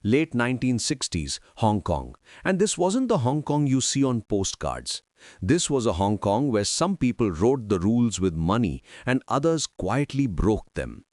Late 1960s, Hong Kong. And this wasn't the Hong Kong you see on postcards. This was a Hong Kong where some people wrote the rules with money and others quietly broke them.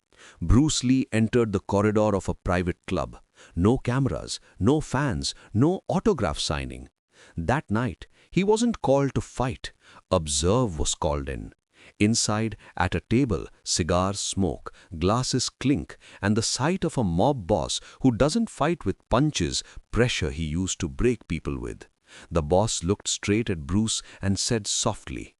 Bruce Lee entered the corridor of a private club. No cameras, no fans, no autograph signing. That night, he wasn't called to fight. Observe was called in. Inside, at a table, cigars smoke, glasses clink, and the sight of a mob boss who doesn't fight with punches, pressure he used to break people with. The boss looked straight at Bruce and said softly,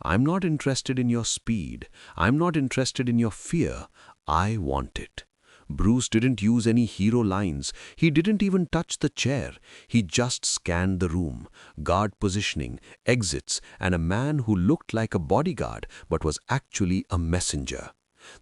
"I'm not interested in your speed. I'm not interested in your fear. I want it." Bruce didn't use any hero lines. He didn't even touch the chair. He just scanned the room, guard positioning, exits, and a man who looked like a bodyguard but was actually a messenger.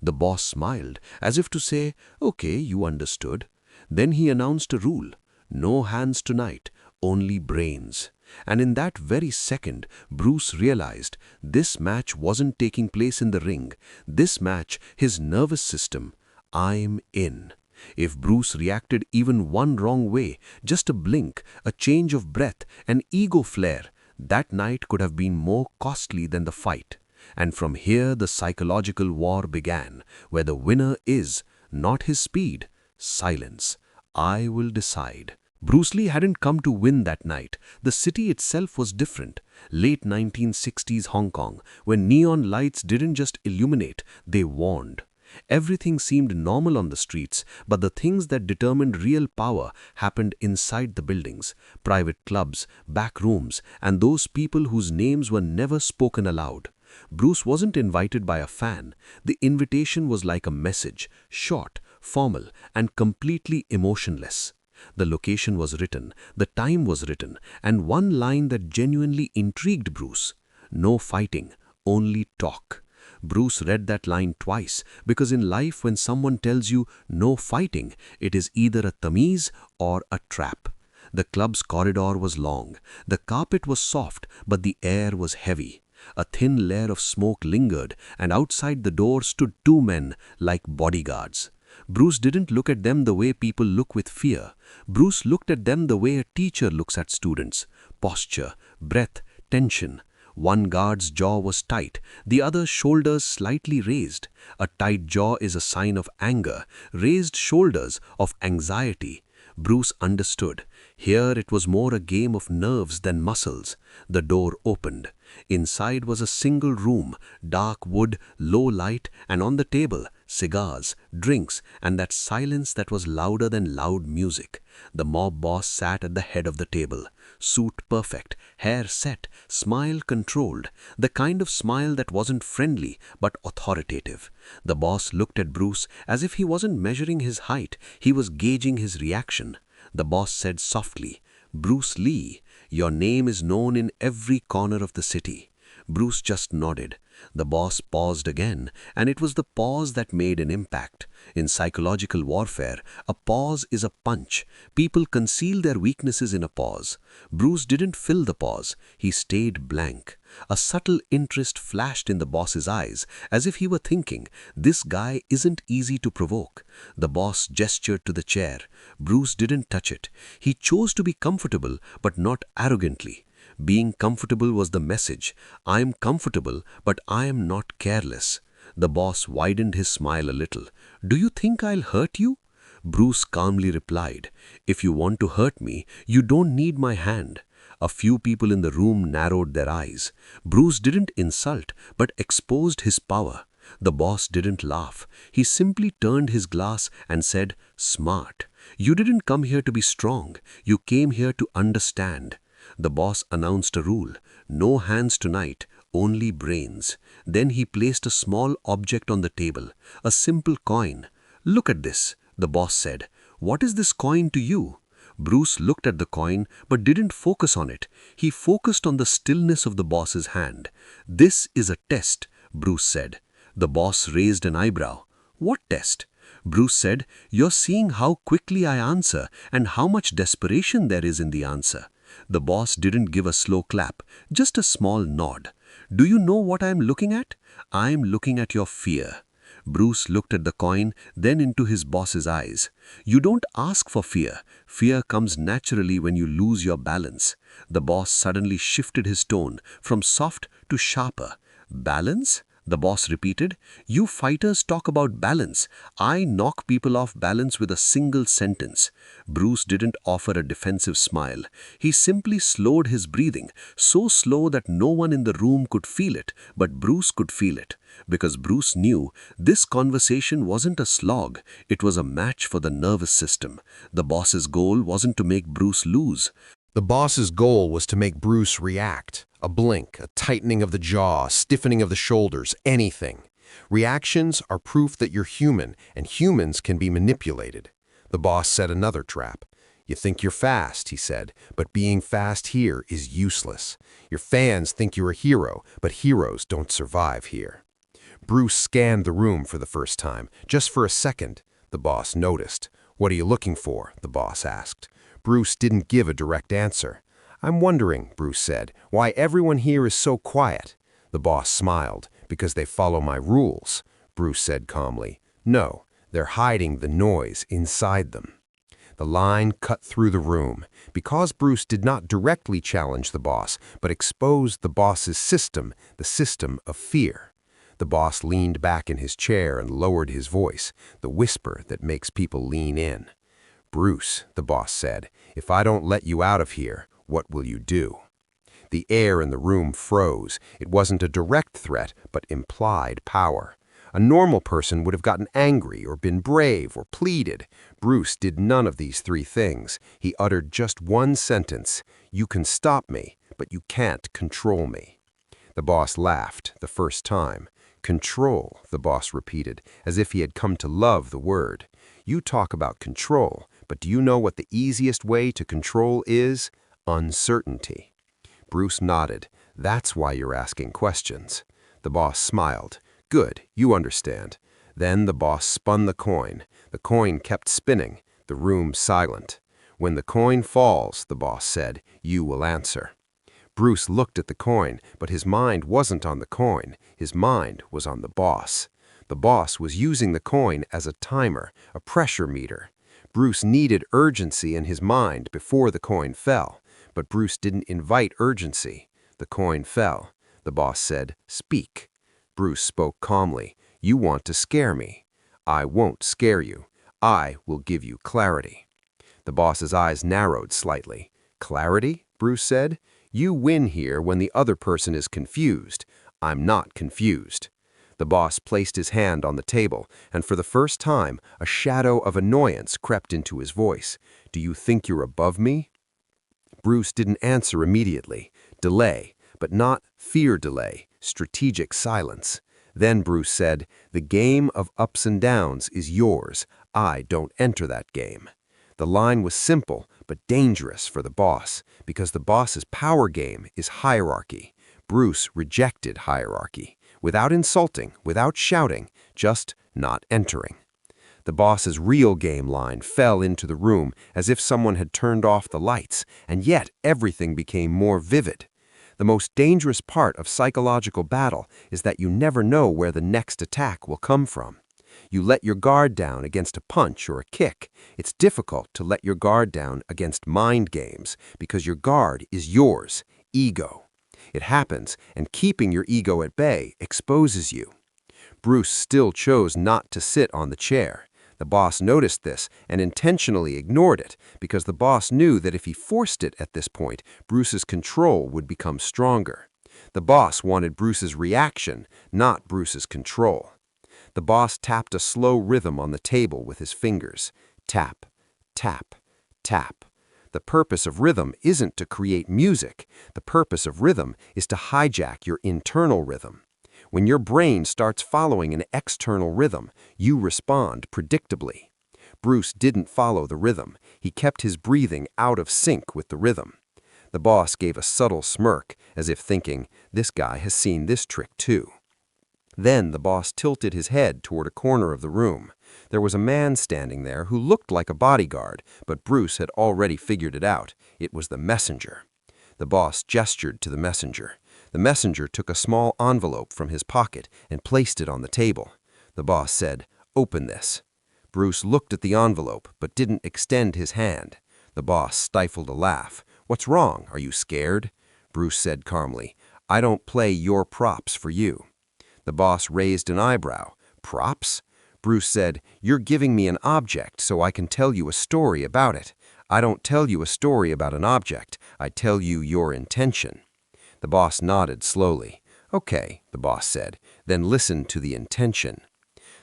The boss smiled, as if to say, "Okay, you understood." Then he announced a rule: "No hands tonight, only brains." And in that very second, Bruce realized this match wasn't taking place in the ring. This match, his nervous system. I'm in. If Bruce reacted even one wrong way, just a blink, a change of breath, an ego flare, that night could have been more costly than the fight. And from here the psychological war began, where the winner is, not his speed, silence. I will decide. Bruce Lee hadn't come to win that night. The city itself was different. Late 1960s Hong Kong, when neon lights didn't just illuminate, they warned. Everything seemed normal on the streets, but the things that determined real power happened inside the buildings: private clubs, back rooms, and those people whose names were never spoken aloud. Bruce wasn't invited by a fan. The invitation was like a message, short, formal, and completely emotionless. The location was written, the time was written, and one line that genuinely intrigued Bruce: "No fighting, only talk." Bruce read that line twice, because in life when someone tells you no fighting, it is either a tamiz or a trap. The club's corridor was long. The carpet was soft, but the air was heavy. A thin layer of smoke lingered, and outside the door stood two men like bodyguards. Bruce didn't look at them the way people look with fear. Bruce looked at them the way a teacher looks at students: posture, breath, tension. One guard's jaw was tight, the other's shoulders slightly raised. A tight jaw is a sign of anger, raised shoulders of anxiety. Bruce understood. Here it was more a game of nerves than muscles. The door opened. Inside was a single room, dark wood, low light, and on the table, cigars, drinks, and that silence that was louder than loud music. The mob boss sat at the head of the table. Suit perfect, hair set, smile controlled, the kind of smile that wasn't friendly but authoritative. The boss looked at Bruce as if he wasn't measuring his height, he was gauging his reaction. The boss said softly, "Bruce Lee, your name is known in every corner of the city." Bruce just nodded. The boss paused again, and it was the pause that made an impact. In psychological warfare, a pause is a punch. People conceal their weaknesses in a pause. Bruce didn't fill the pause. He stayed blank. A subtle interest flashed in the boss's eyes, as if he were thinking, "This guy isn't easy to provoke." The boss gestured to the chair. Bruce didn't touch it. He chose to be comfortable, but not arrogantly. Being comfortable was the message. I am comfortable, but I am not careless. The boss widened his smile a little. "Do you think I'll hurt you?" Bruce calmly replied, "If you want to hurt me, you don't need my hand." A few people in the room narrowed their eyes. Bruce didn't insult, but exposed his power. The boss didn't laugh. He simply turned his glass and said, "Smart. You didn't come here to be strong. You came here to understand." The boss announced a rule: "No hands tonight, only brains." Then he placed a small object on the table, a simple coin. "Look at this," the boss said. "What is this coin to you?" Bruce looked at the coin but didn't focus on it. He focused on the stillness of the boss's hand. "This is a test," Bruce said. The boss raised an eyebrow. "What test?" Bruce said, "You're seeing how quickly I answer and how much desperation there is in the answer." The boss didn't give a slow clap, just a small nod. "Do you know what I am looking at? I am looking at your fear." Bruce looked at the coin, then into his boss's eyes. You don't ask for fear. Fear comes naturally when you lose your balance. The boss suddenly shifted his tone from soft to sharper. Balance? The boss repeated. You fighters talk about balance. I knock people off balance with a single sentence. Bruce didn't offer a defensive smile. He simply slowed his breathing, so slow that no one in the room could feel it, but Bruce could feel it. Because Bruce knew this conversation wasn't a slog, it was a match for the nervous system. The boss's goal wasn't to make Bruce lose. The boss's goal was to make Bruce react. A blink, a tightening of the jaw, a stiffening of the shoulders, anything. Reactions are proof that you're human, and humans can be manipulated. The boss set another trap. You think you're fast, he said, but being fast here is useless. Your fans think you're a hero, but heroes don't survive here. Bruce scanned the room for the first time, just for a second. The boss noticed. What are you looking for? The boss asked. Bruce didn't give a direct answer. I'm wondering, Bruce said, why everyone here is so quiet. The boss smiled. Because they follow my rules, Bruce said calmly. No, they're hiding the noise inside them. The line cut through the room. Because Bruce did not directly challenge the boss, but exposed the boss's system, the system of fear. The boss leaned back in his chair and lowered his voice, the whisper that makes people lean in. Bruce, the boss said, if I don't let you out of here, what will you do? The air in the room froze. It wasn't a direct threat, but implied power. A normal person would have gotten angry or been brave or pleaded. Bruce did none of these three things. He uttered just one sentence. You can stop me, but you can't control me. The boss laughed, the first time. Control, the boss repeated, as if he had come to love the word. You talk about control, but do you know what the easiest way to control is? Uncertainty. Bruce nodded. That's why you're asking questions. The boss smiled. Good, you understand. Then the boss spun the coin. The coin kept spinning, the room silent. When the coin falls, the boss said, you will answer. Bruce looked at the coin, but his mind wasn't on the coin. His mind was on the boss. The boss was using the coin as a timer, a pressure meter. Bruce needed urgency in his mind before the coin fell, but Bruce didn't invite urgency. The coin fell. The boss said, speak. Bruce spoke calmly. You want to scare me. I won't scare you. I will give you clarity. The boss's eyes narrowed slightly. Clarity? Bruce said. You win here when the other person is confused. I'm not confused. The boss placed his hand on the table, and for the first time, a shadow of annoyance crept into his voice. Do you think you're above me? Bruce didn't answer immediately. Delay, but not fear delay, strategic silence. Then Bruce said, the game of ups and downs is yours. I don't enter that game. The line was simple, but dangerous for the boss, because the boss's power game is hierarchy. Bruce rejected hierarchy, without insulting, without shouting, just not entering. The boss's real game line fell into the room as if someone had turned off the lights, and yet everything became more vivid. The most dangerous part of psychological battle is that you never know where the next attack will come from. You let your guard down against a punch or a kick. It's difficult to let your guard down against mind games because your guard is yours, ego. It happens, and keeping your ego at bay exposes you. Bruce still chose not to sit on the chair. The boss noticed this and intentionally ignored it because the boss knew that if he forced it at this point, Bruce's control would become stronger. The boss wanted Bruce's reaction, not Bruce's control. The boss tapped a slow rhythm on the table with his fingers. Tap, tap, tap. The purpose of rhythm isn't to create music. The purpose of rhythm is to hijack your internal rhythm. When your brain starts following an external rhythm, you respond predictably. Bruce didn't follow the rhythm. He kept his breathing out of sync with the rhythm. The boss gave a subtle smirk, as if thinking, this guy has seen this trick too. Then the boss tilted his head toward a corner of the room. There was a man standing there who looked like a bodyguard, but Bruce had already figured it out. It was the messenger. The boss gestured to the messenger. The messenger took a small envelope from his pocket and placed it on the table. The boss said, "Open this." Bruce looked at the envelope, but didn't extend his hand. The boss stifled a laugh. "What's wrong? Are you scared?" Bruce said calmly, "I don't play your props for you." The boss raised an eyebrow. "Props?" Bruce said, "You're giving me an object so I can tell you a story about it. I don't tell you a story about an object. I tell you your intention." The boss nodded slowly. "Okay," the boss said, "then listen to the intention."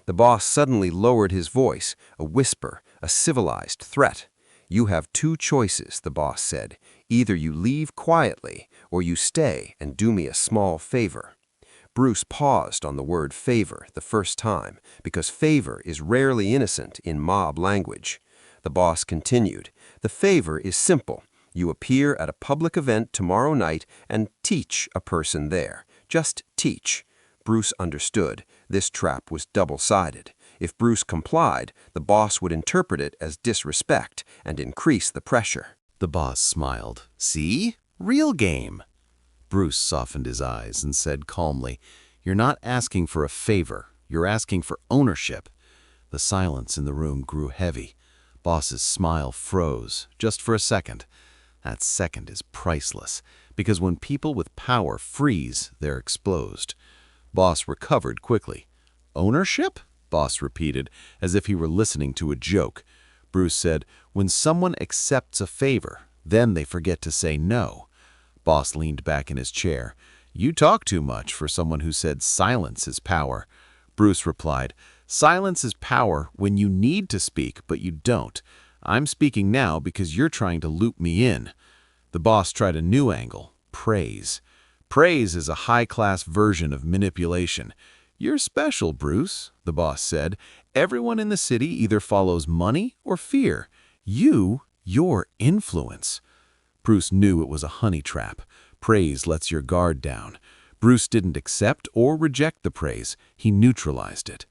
The boss suddenly lowered his voice, a whisper, a civilized threat. "You have two choices," the boss said. "Either you leave quietly, or you stay and do me a small favor." Bruce paused on the word favor the first time, because favor is rarely innocent in mob language. The boss continued, "The favor is simple. You appear at a public event tomorrow night and teach a person there. Just teach." Bruce understood. This trap was double-sided. If Bruce complied, the boss would interpret it as disrespect and increase the pressure. The boss smiled. "See? Real game." Bruce softened his eyes and said calmly, "You're not asking for a favor. You're asking for ownership." The silence in the room grew heavy. Boss's smile froze, just for a second. That second is priceless, because when people with power freeze, they're exposed. Boss recovered quickly. "Ownership?" Boss repeated, as if he were listening to a joke. Bruce said, "When someone accepts a favor, then they forget to say no." Boss leaned back in his chair. "You talk too much for someone who said silence is power." Bruce replied, "Silence is power when you need to speak, but you don't. I'm speaking now because you're trying to loop me in." The boss tried a new angle, praise. Praise is a high-class version of manipulation. "You're special, Bruce," the boss said. "Everyone in the city either follows money or fear. You're influence." Bruce knew it was a honey trap. Praise lets your guard down. Bruce didn't accept or reject the praise. He neutralized it.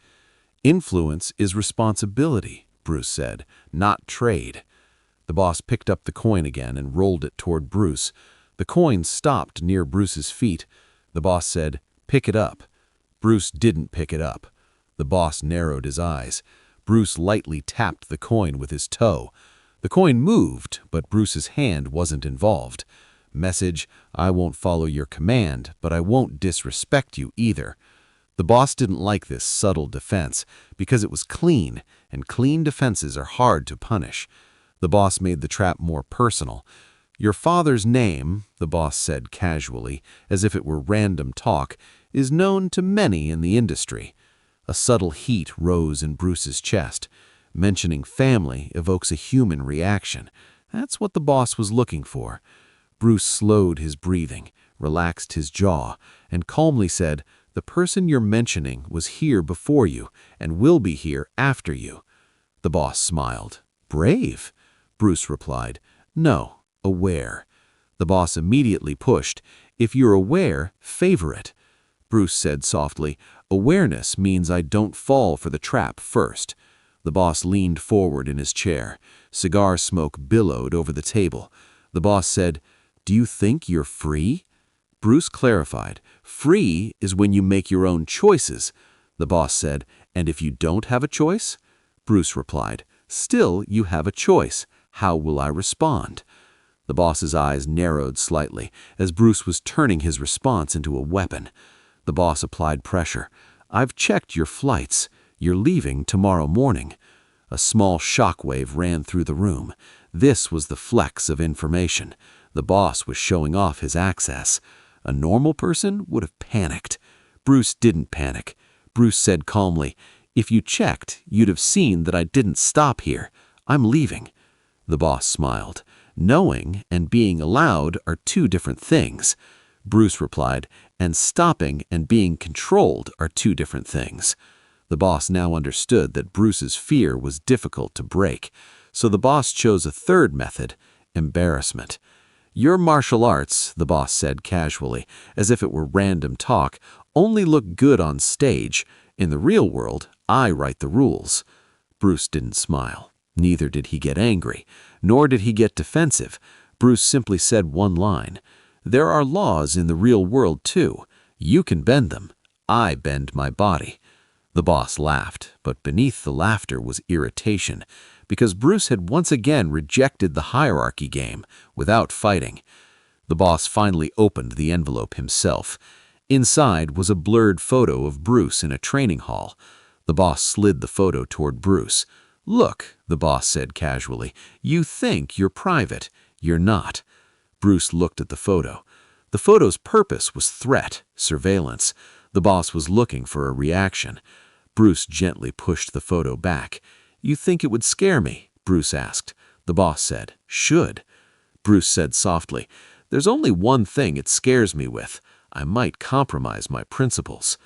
"Influence is responsibility," Bruce said, "not trade." The boss picked up the coin again and rolled it toward Bruce. The coin stopped near Bruce's feet. The boss said, "Pick it up." Bruce didn't pick it up. The boss narrowed his eyes. Bruce lightly tapped the coin with his toe. The coin moved, but Bruce's hand wasn't involved. Message, "I won't follow your command, but I won't disrespect you either." The boss didn't like this subtle defense because it was clean, and clean defenses are hard to punish. The boss made the trap more personal. "Your father's name," the boss said casually, as if it were random talk, "is known to many in the industry." A subtle heat rose in Bruce's chest. Mentioning family evokes a human reaction. That's what the boss was looking for. Bruce slowed his breathing, relaxed his jaw, and calmly said, "The person you're mentioning was here before you and will be here after you." The boss smiled. "Brave?" Bruce replied, "No, aware." The boss immediately pushed, "If you're aware, favor it." Bruce said softly, "Awareness means I don't fall for the trap first." The boss leaned forward in his chair. Cigar smoke billowed over the table. The boss said, "Do you think you're free?" Bruce clarified, "Free is when you make your own choices." The boss said, "And if you don't have a choice?" Bruce replied, "Still you have a choice. How will I respond?" The boss's eyes narrowed slightly, as Bruce was turning his response into a weapon. The boss applied pressure. "I've checked your flights. You're leaving tomorrow morning." A small shockwave ran through the room. This was the flex of information. The boss was showing off his access. A normal person would have panicked. Bruce didn't panic. Bruce said calmly, "If you checked, you'd have seen that I didn't stop here. I'm leaving." The boss smiled. "Knowing and being allowed are two different things." Bruce replied, "And stopping and being controlled are two different things." The boss now understood that Bruce's fear was difficult to break, so the boss chose a third method, embarrassment. "Your martial arts," the boss said casually, as if it were random talk, "only look good on stage. In the real world, I write the rules." Bruce didn't smile. Neither did he get angry, nor did he get defensive. Bruce simply said one line, "There are laws in the real world too. You can bend them. I bend my body." The boss laughed, but beneath the laughter was irritation, because Bruce had once again rejected the hierarchy game without fighting. The boss finally opened the envelope himself. Inside was a blurred photo of Bruce in a training hall. The boss slid the photo toward Bruce. "Look," the boss said casually, "you think you're private. You're not." Bruce looked at the photo. The photo's purpose was threat, surveillance. The boss was looking for a reaction. Bruce gently pushed the photo back. "You think it would scare me?" Bruce asked. The boss said, "Should." Bruce said softly, "There's only one thing it scares me with. I might compromise my principles."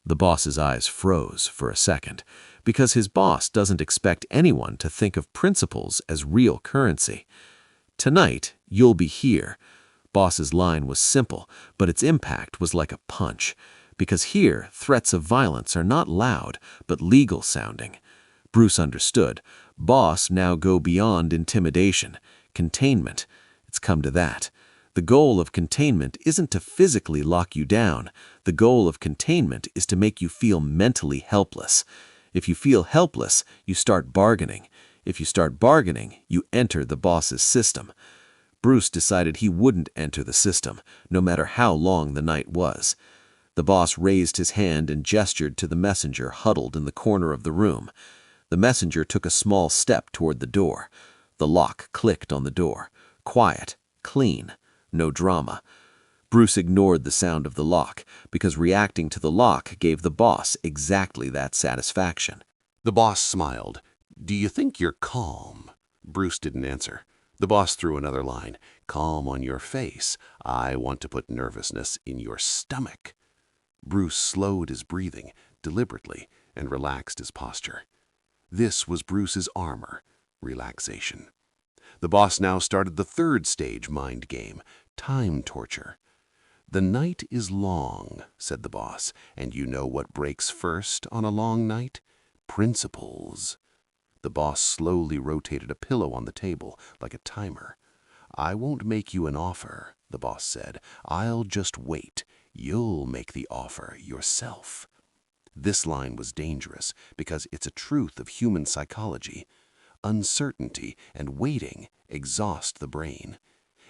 The boss's eyes froze for a second, because his boss doesn't expect anyone to think of principles as real currency. "Tonight, you'll be here." Boss's line was simple, but its impact was like a punch. Because here, threats of violence are not loud, but legal sounding. Bruce understood. Boss now go beyond intimidation. Containment. It's come to that. The goal of containment isn't to physically lock you down. The goal of containment is to make you feel mentally helpless. If you feel helpless, you start bargaining. If you start bargaining, you enter the boss's system. Bruce decided he wouldn't enter the system, no matter how long the night was. The boss raised his hand and gestured to the messenger huddled in the corner of the room. The messenger took a small step toward the door. The lock clicked on the door. Quiet, clean, no drama. Bruce ignored the sound of the lock, because reacting to the lock gave the boss exactly that satisfaction. The boss smiled. "Do you think you're calm?" Bruce didn't answer. The boss threw another line. "Calm on your face. I want to put nervousness in your stomach." Bruce slowed his breathing deliberately and relaxed his posture. This was Bruce's armor, relaxation. The boss now started the third stage mind game, time torture. "The night is long," said the boss, "and you know what breaks first on a long night? Principles." The boss slowly rotated a pillow on the table like a timer. "I won't make you an offer," the boss said. "I'll just wait. You'll make the offer yourself." This line was dangerous because it's a truth of human psychology. Uncertainty and waiting exhaust the brain.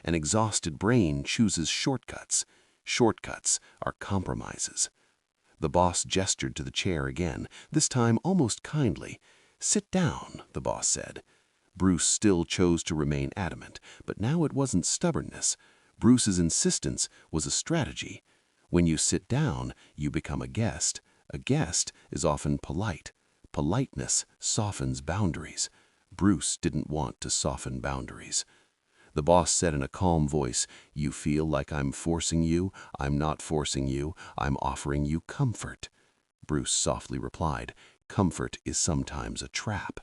An exhausted brain chooses shortcuts. Shortcuts are compromises. The boss gestured to the chair again, this time almost kindly. "Sit down," the boss said. Bruce still chose to remain adamant, but now it wasn't stubbornness. Bruce's insistence was a strategy. When you sit down, you become a guest. A guest is often polite. Politeness softens boundaries. Bruce didn't want to soften boundaries. The boss said in a calm voice, "You feel like I'm forcing you? I'm not forcing you. I'm offering you comfort." Bruce softly replied, "Comfort is sometimes a trap."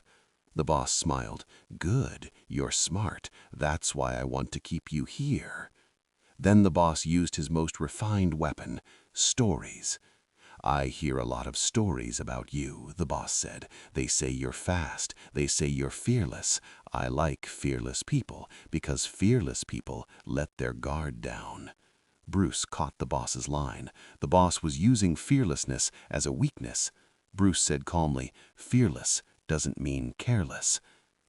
The boss smiled. "Good, you're smart. That's why I want to keep you here." Then the boss used his most refined weapon, stories. "I hear a lot of stories about you," the boss said. "They say you're fast. They say you're fearless. I like fearless people because fearless people let their guard down." Bruce caught the boss's line. The boss was using fearlessness as a weakness. Bruce said calmly, "Fearless doesn't mean careless."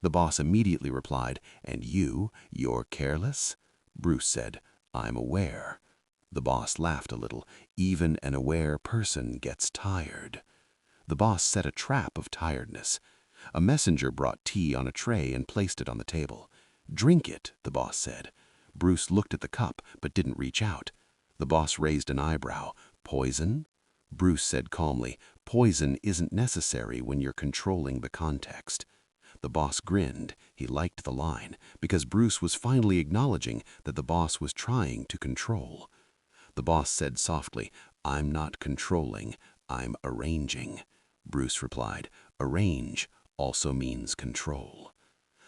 The boss immediately replied, "And you're careless?" Bruce said, "I'm aware." The boss laughed a little. "Even an aware person gets tired." The boss set a trap of tiredness. A messenger brought tea on a tray and placed it on the table. "Drink it," the boss said. Bruce looked at the cup but didn't reach out. The boss raised an eyebrow. "Poison?" Bruce said calmly, "Poison isn't necessary when you're controlling the context." The boss grinned. He liked the line, because Bruce was finally acknowledging that the boss was trying to control. The boss said softly, "I'm not controlling, I'm arranging." Bruce replied, "Arrange also means control."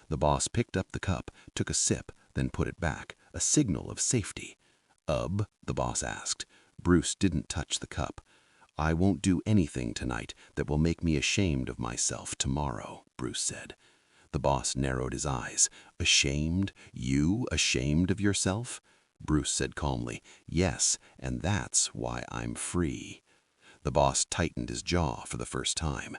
The boss picked up the cup, took a sip, then put it back, a signal of safety. The boss asked. Bruce didn't touch the cup. "I won't do anything tonight that will make me ashamed of myself tomorrow," Bruce said. The boss narrowed his eyes. "Ashamed? You ashamed of yourself?" Bruce said calmly, "Yes, and that's why I'm free." The boss tightened his jaw for the first time.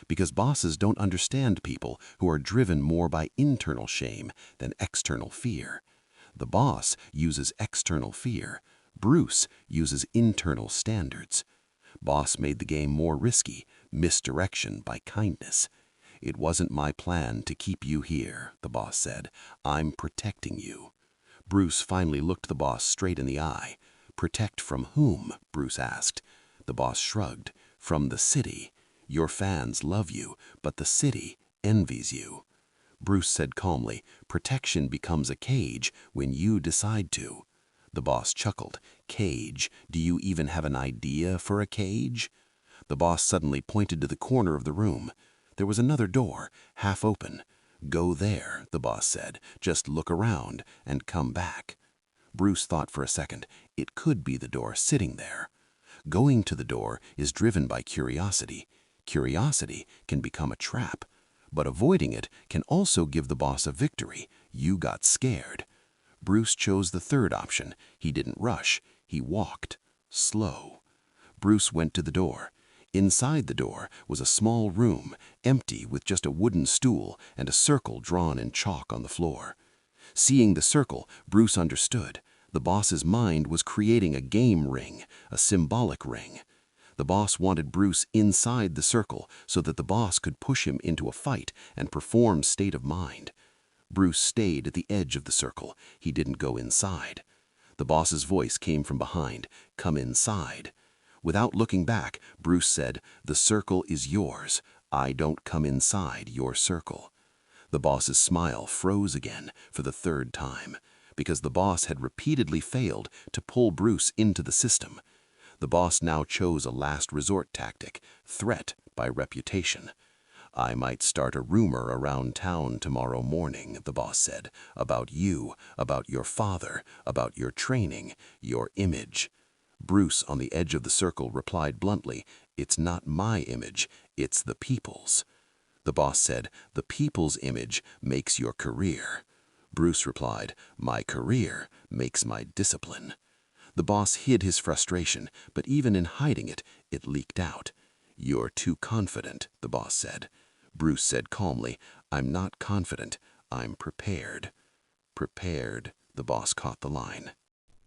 Because bosses don't understand people who are driven more by internal shame than external fear. The boss uses external fear. Bruce uses internal standards. Boss made the game more risky, misdirection by kindness. "It wasn't my plan to keep you here," the boss said. "I'm protecting you." Bruce finally looked the boss straight in the eye. "Protect from whom?" Bruce asked. The boss shrugged. "From the city. Your fans love you, but the city envies you." Bruce said calmly, "Protection becomes a cage when you decide to." The boss chuckled. "Cage? Do you even have an idea for a cage?" The boss suddenly pointed to the corner of the room. There was another door, half open. "Go there," the boss said. "Just look around and come back." Bruce thought for a second. It could be the door sitting there. Going to the door is driven by curiosity. Curiosity can become a trap, but avoiding it can also give the boss a victory. You got scared. Bruce chose the third option. He didn't rush. He walked. Slow. Bruce went to the door. Inside the door was a small room, empty with just a wooden stool and a circle drawn in chalk on the floor. Seeing the circle, Bruce understood. The boss's mind was creating a game ring, a symbolic ring. The boss wanted Bruce inside the circle so that the boss could push him into a fight and perform state of mind. Bruce stayed at the edge of the circle. He didn't go inside. The boss's voice came from behind. "Come inside." Without looking back, Bruce said, "The circle is yours. I don't come inside your circle." The boss's smile froze again for the third time, because the boss had repeatedly failed to pull Bruce into the system. The boss now chose a last resort tactic, threat by reputation. "I might start a rumor around town tomorrow morning," the boss said, "about you, about your father, about your training, your image." Bruce, on the edge of the circle, replied bluntly, "It's not my image, it's the people's." The boss said, "The people's image makes your career." Bruce replied, "My career makes my discipline." The boss hid his frustration, but even in hiding it, it leaked out. "You're too confident," the boss said. Bruce said calmly, "I'm not confident, I'm prepared." "Prepared," the boss caught the line.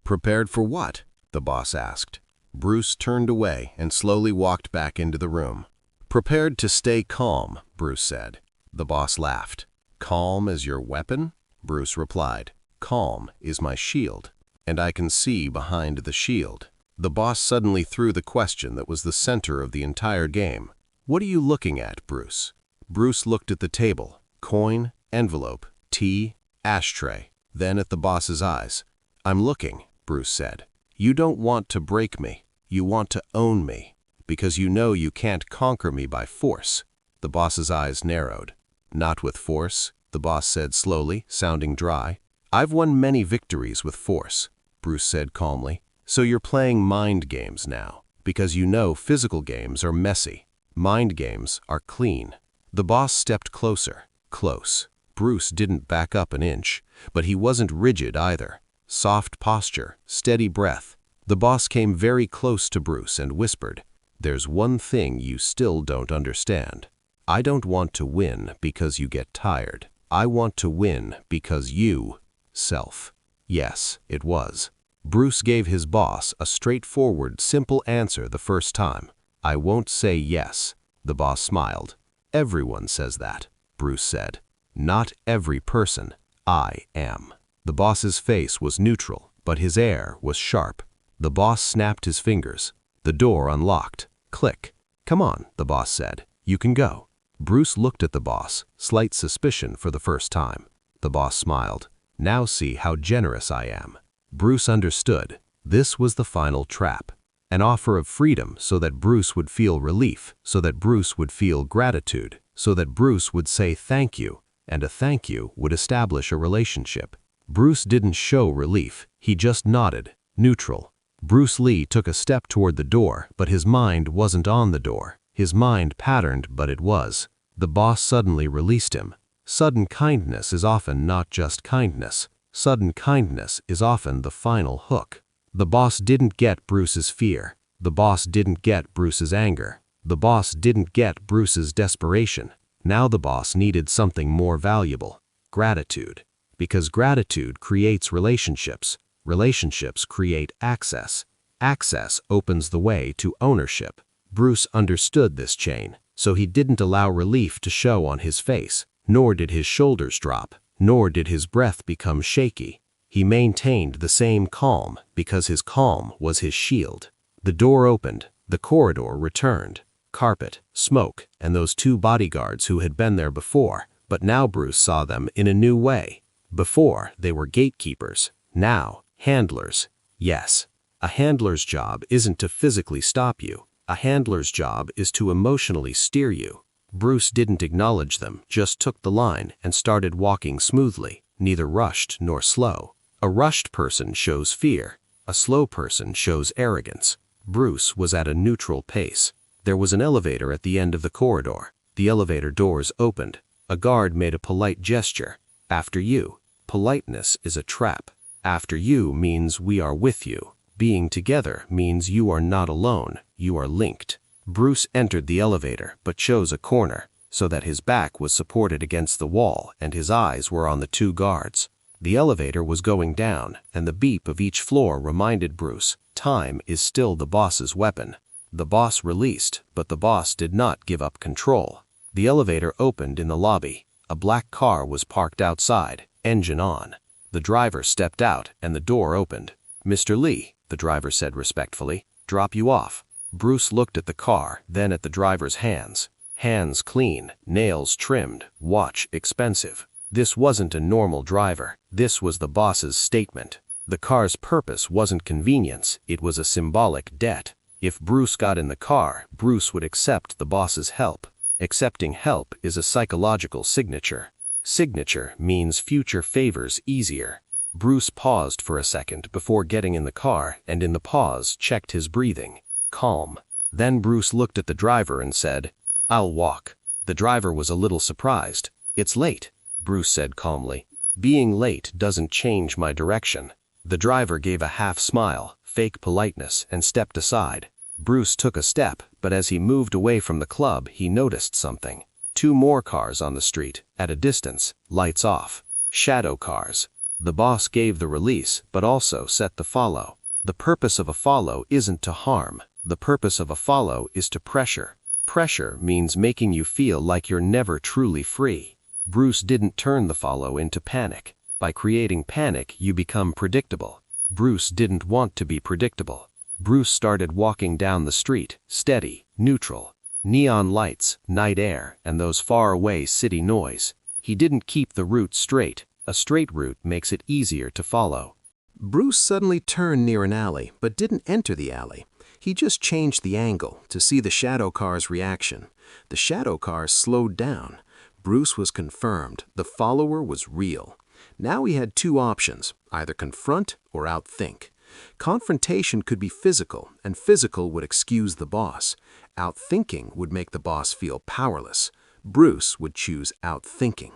Prepared for what? The boss asked. Bruce turned away and slowly walked back into the room. "Prepared to stay calm," Bruce said. The boss laughed. "Calm as your weapon?" Bruce replied. "Calm is my shield, and I can see behind the shield." The boss suddenly threw the question that was the center of the entire game. "What are you looking at, Bruce?" Bruce looked at the table, coin, envelope, tea, ashtray, then at the boss's eyes. "I'm looking," Bruce said. "You don't want to break me. You want to own me, because you know you can't conquer me by force." The boss's eyes narrowed. "Not with force," the boss said slowly, sounding dry. "I've won many victories with force," Bruce said calmly. "So you're playing mind games now, because you know physical games are messy. Mind games are clean." The boss stepped closer, close. Bruce didn't back up an inch, but he wasn't rigid either. Soft posture, steady breath. The boss came very close to Bruce and whispered, "There's one thing you still don't understand. I don't want to win because you get tired. I want to win because you, self." Yes, it was. Bruce gave his boss a straightforward, simple answer the first time. "I won't say yes." The boss smiled. "Everyone says that," Bruce said. "Not every person. I am." The boss's face was neutral, but his air was sharp. The boss snapped his fingers. The door unlocked. Click. "Come on," the boss said. "You can go." Bruce looked at the boss, slight suspicion for the first time. The boss smiled. "Now see how generous I am." Bruce understood. This was the final trap. An offer of freedom so that Bruce would feel relief, so that Bruce would feel gratitude, so that Bruce would say thank you, and a thank you would establish a relationship. Bruce didn't show relief. He just nodded, neutral. Bruce Lee took a step toward the door, but his mind wasn't on the door. His mind patterned, but it was. The boss suddenly released him. Sudden kindness is often not just kindness. Sudden kindness is often the final hook. The boss didn't get Bruce's fear. The boss didn't get Bruce's anger. The boss didn't get Bruce's desperation. Now the boss needed something more valuable: gratitude. Because gratitude creates relationships. Relationships create access. Access opens the way to ownership. Bruce understood this chain, so he didn't allow relief to show on his face, nor did his shoulders drop, nor did his breath become shaky. He maintained the same calm because his calm was his shield. The door opened, the corridor returned. Carpet, smoke, and those two bodyguards who had been there before, but now Bruce saw them in a new way. Before, they were gatekeepers. Now, handlers. Yes, a handler's job isn't to physically stop you. A handler's job is to emotionally steer you. Bruce didn't acknowledge them, just took the line and started walking smoothly, neither rushed nor slow. A rushed person shows fear. A slow person shows arrogance. Bruce was at a neutral pace. There was an elevator at the end of the corridor. The elevator doors opened. A guard made a polite gesture. After you. Politeness is a trap. After you means we are with you. Being together means you are not alone, you are linked. Bruce entered the elevator, but chose a corner, so that his back was supported against the wall and his eyes were on the two guards. The elevator was going down, and the beep of each floor reminded Bruce, time is still the boss's weapon. The boss released, but the boss did not give up control. The elevator opened in the lobby. A black car was parked outside, engine on. The driver stepped out and the door opened. "Mr. Lee," the driver said respectfully, "drop you off." Bruce looked at the car, then at the driver's hands. Hands clean, nails trimmed, watch expensive. This wasn't a normal driver. This was the boss's statement. The car's purpose wasn't convenience, it was a symbolic debt. If Bruce got in the car, Bruce would accept the boss's help. Accepting help is a psychological signature. Signature means future favors easier. Bruce paused for a second before getting in the car, and in the pause checked his breathing. Calm. Then Bruce looked at the driver and said, "I'll walk." The driver was a little surprised. "It's late," Bruce said calmly. "Being late doesn't change my direction." The driver gave a half smile, fake politeness, and stepped aside. Bruce took a step, but as he moved away from the club, he noticed something. Two more cars on the street, at a distance, lights off. Shadow cars. The boss gave the release, but also set the follow. The purpose of a follow isn't to harm. The purpose of a follow is to pressure. Pressure means making you feel like you're never truly free. Bruce didn't turn the follow into panic. By creating panic, you become predictable. Bruce didn't want to be predictable. Bruce started walking down the street, steady, neutral. Neon lights, night air, and those far-away city noise. He didn't keep the route straight. A straight route makes it easier to follow. Bruce suddenly turned near an alley, but didn't enter the alley. He just changed the angle to see the shadow car's reaction. The shadow car slowed down. Bruce was confirmed. The follower was real. Now he had two options, either confront or outthink. Confrontation could be physical, and physical would excuse the boss. Outthinking would make the boss feel powerless. Bruce would choose outthinking.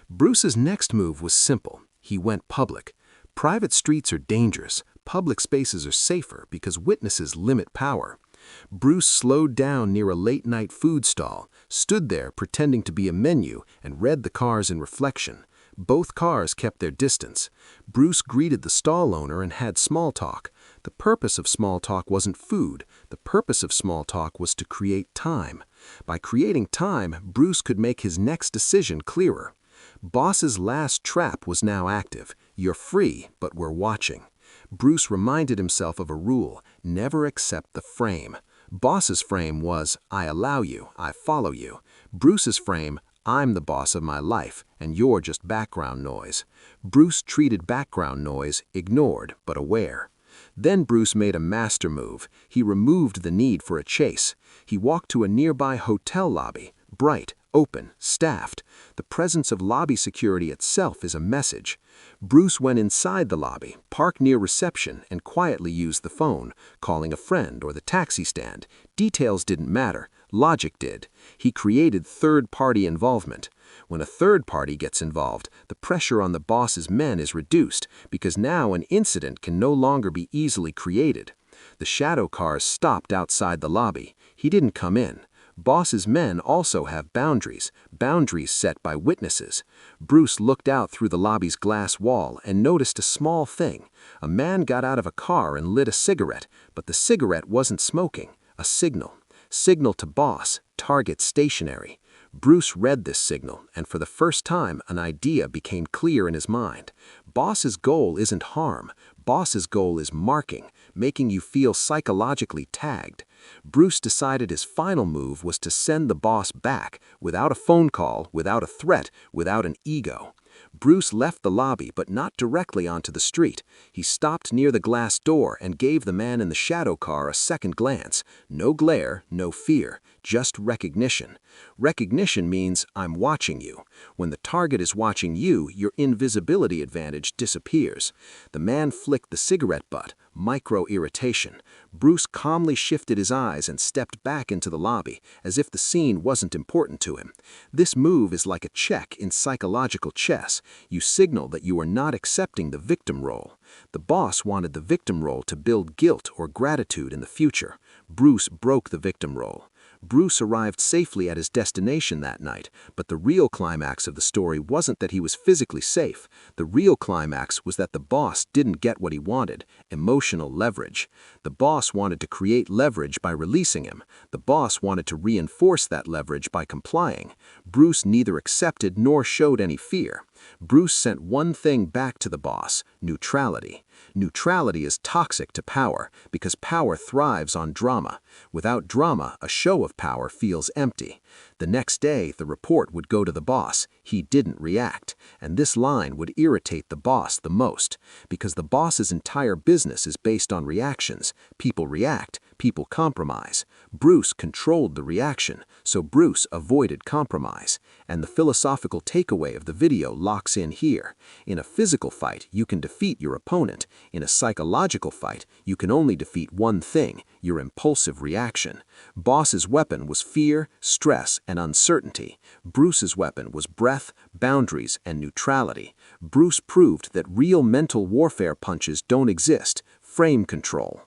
Bruce's next move was simple. He went public. Private streets are dangerous. Public spaces are safer because witnesses limit power. Bruce slowed down near a late-night food stall, stood there pretending to be a menu, and read the cars in reflection. Both cars kept their distance. Bruce greeted the stall owner and had small talk. The purpose of small talk wasn't food. The purpose of small talk was to create time. By creating time, Bruce could make his next decision clearer. Boss's last trap was now active. You're free, but we're watching. Bruce reminded himself of a rule: never accept the frame. Boss's frame was, I allow you, I follow you. Bruce's frame, I'm the boss of my life, and you're just background noise. Bruce treated background noise, ignored, but aware. Then Bruce made a master move. He removed the need for a chase. He walked to a nearby hotel lobby, bright, open, staffed. The presence of lobby security itself is a message. Bruce went inside the lobby, parked near reception, and quietly used the phone, calling a friend or the taxi stand. Details didn't matter. Logic did. He created third-party involvement. When a third party gets involved, the pressure on the boss's men is reduced because now an incident can no longer be easily created. The shadow cars stopped outside the lobby. He didn't come in. Boss's men also have boundaries set by witnesses. Bruce looked out through the lobby's glass wall and noticed a small thing. A man got out of a car and lit a cigarette, but the cigarette wasn't smoking. A signal. Signal to boss, target stationary. Bruce read this signal, and for the first time, an idea became clear in his mind. Boss's goal isn't harm. Boss's goal is marking, making you feel psychologically tagged. Bruce decided his final move was to send the boss back, without a phone call, without a threat, without an ego. Bruce left the lobby, but not directly onto the street. He stopped near the glass door and gave the man in the shadow car a second glance. No glare, no fear, just recognition. Recognition means I'm watching you. When the target is watching you, your invisibility advantage disappears. The man flicked the cigarette butt, micro-irritation. Bruce calmly shifted his eyes and stepped back into the lobby, as if the scene wasn't important to him. This move is like a check in psychological chess. You signal that you are not accepting the victim role. The boss wanted the victim role to build guilt or gratitude in the future. Bruce broke the victim role. Bruce arrived safely at his destination that night, but the real climax of the story wasn't that he was physically safe. The real climax was that the boss didn't get what he wanted: emotional leverage. The boss wanted to create leverage by releasing him. The boss wanted to reinforce that leverage by complying. Bruce neither accepted nor showed any fear. Bruce sent one thing back to the boss: neutrality. Neutrality is toxic to power because power thrives on drama. Without drama, a show of power feels empty. The next day, the report would go to the boss. He didn't react. And this line would irritate the boss the most, because the boss's entire business is based on reactions. People react, people compromise. Bruce controlled the reaction, so Bruce avoided compromise. And the philosophical takeaway of the video locks in here. In a physical fight, you can defeat your opponent. In a psychological fight, you can only defeat one thing: your impulsive reaction. Boss's weapon was fear, stress, and uncertainty. Bruce's weapon was breath, boundaries, and neutrality. Bruce proved that real mental warfare punches don't exist. Frame control.